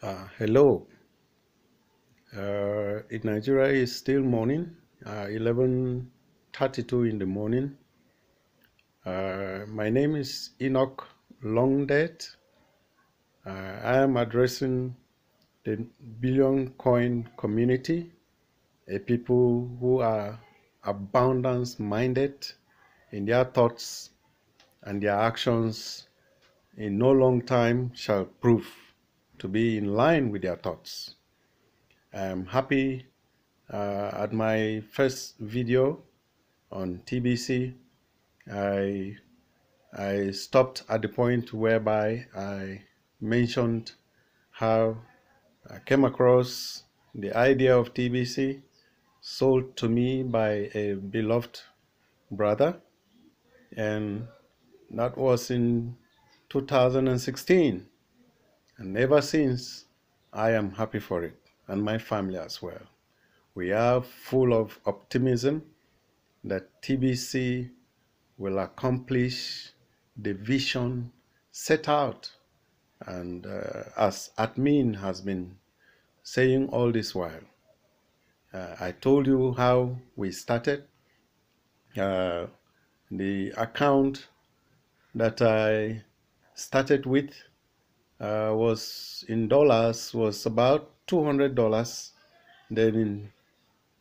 Hello. In Nigeria, it's still morning, 11:32 in the morning. My name is Enoch Longded. I am addressing the Billion Coin community, a people who are abundance minded in their thoughts and their actions in no long time shall prove to be in line with their thoughts. I am happy at my first video on TBC. I, I stopped at the point whereby I mentioned how I came across the idea of TBC sold to me by a beloved brother, and that was in 2016. And ever since, I am happy for it, and my family as well. We are full of optimism that TBC will accomplish the vision set out. And as admin has been saying all this while, I told you how we started. Uh, the account that I started with was in dollars, was about $200. Then in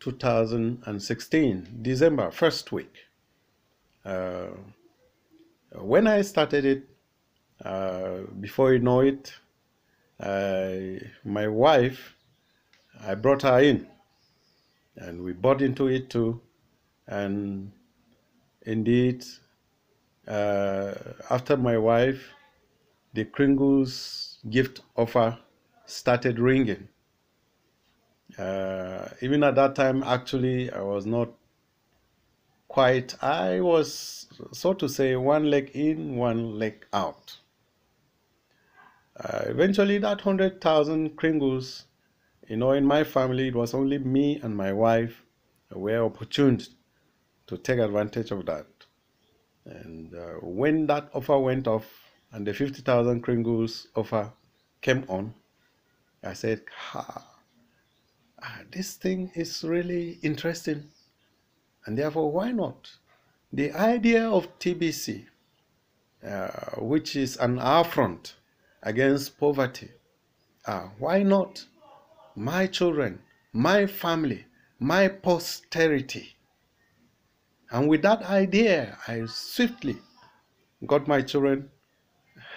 2016, December first week, uh, when I started it, before you know it, my wife, I brought her in and we bought into it too. And indeed, uh, after my wife, the Kringle's gift offer started ringing. Even at that time, actually, I was not quite, I was, so to say, one leg in, one leg out. Eventually, that 100,000 Kringles, in my family, it was only me and my wife were opportune to take advantage of that. And when that offer went off and the 50,000 Kringles offer came on, I said, this thing is really interesting. And therefore, why not? The idea of TBC, which is an affront against poverty, why not my children, my family, my posterity? And with that idea, I swiftly got my children.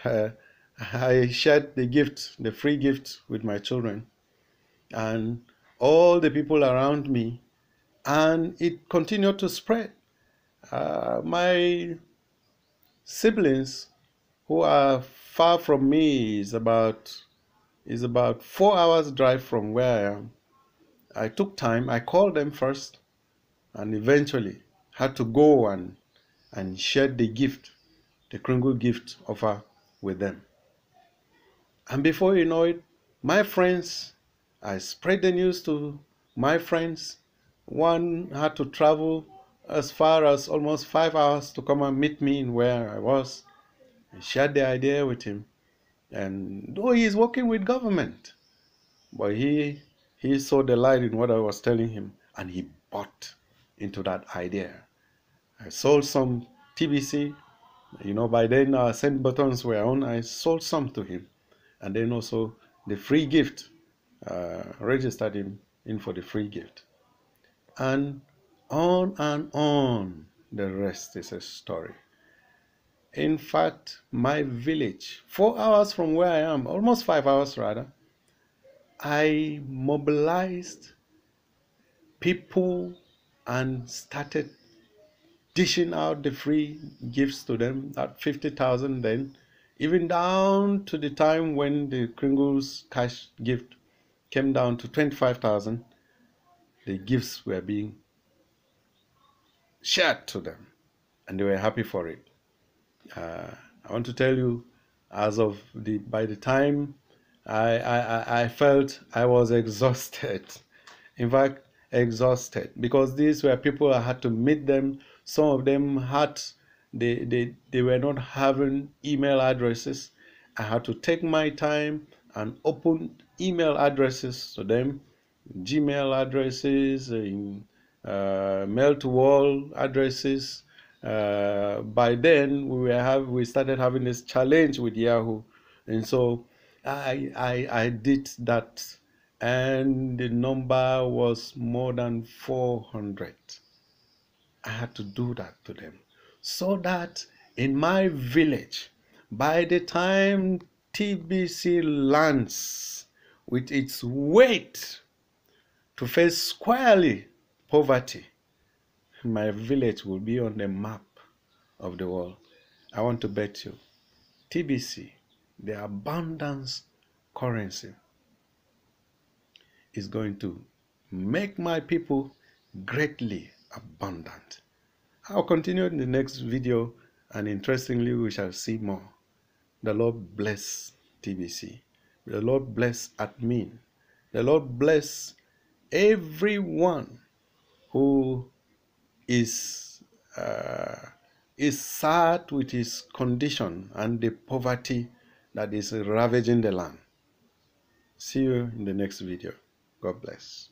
Uh, I shared the gift, the free gift, with my children and all the people around me, and it continued to spread. My siblings, who are far from me, is about 4 hours drive from where I am. I took time. I called them first, and eventually had to go and share the gift, the Kringle gift offer with them. And before you know it, my friends, I spread the news to my friends. One had to travel as far as almost 5 hours to come and meet me in where I was. I shared the idea with him. And though he is working with government, but he saw the light in what I was telling him, and he bought into that idea. I sold some TBC. By then send buttons were on. I sold some to him, and then also the free gift. Registered him in for the free gift, and on. The rest is a story. In fact, my village, 4 hours from where I am, almost 5 hours rather, I mobilized people and started dishing out the free gifts to them at 50,000 then, even down to the time when the Kringle's cash gift came down to 25,000. The gifts were being shared to them, and they were happy for it. I want to tell you, as of by the time I felt I was exhausted. In fact, exhausted, because these were people I had to meet them. Some of them they were not having email addresses. I had to take my time and opened email addresses to them, Gmail addresses, mail to wall addresses. By then, we started having this challenge with Yahoo, and so I did that, and the number was more than 400. I had to do that to them, so that in my village, by the time TBC lands with its weight to face squarely poverty, my village will be on the map of the world. I want to bet you, TBC, the abundance currency, is going to make my people greatly abundant. I'll continue in the next video, and interestingly, we shall see more. The Lord bless TBC. The Lord bless admin. The Lord bless everyone who is sad with his condition and the poverty that is ravaging the land. See you in the next video. God bless.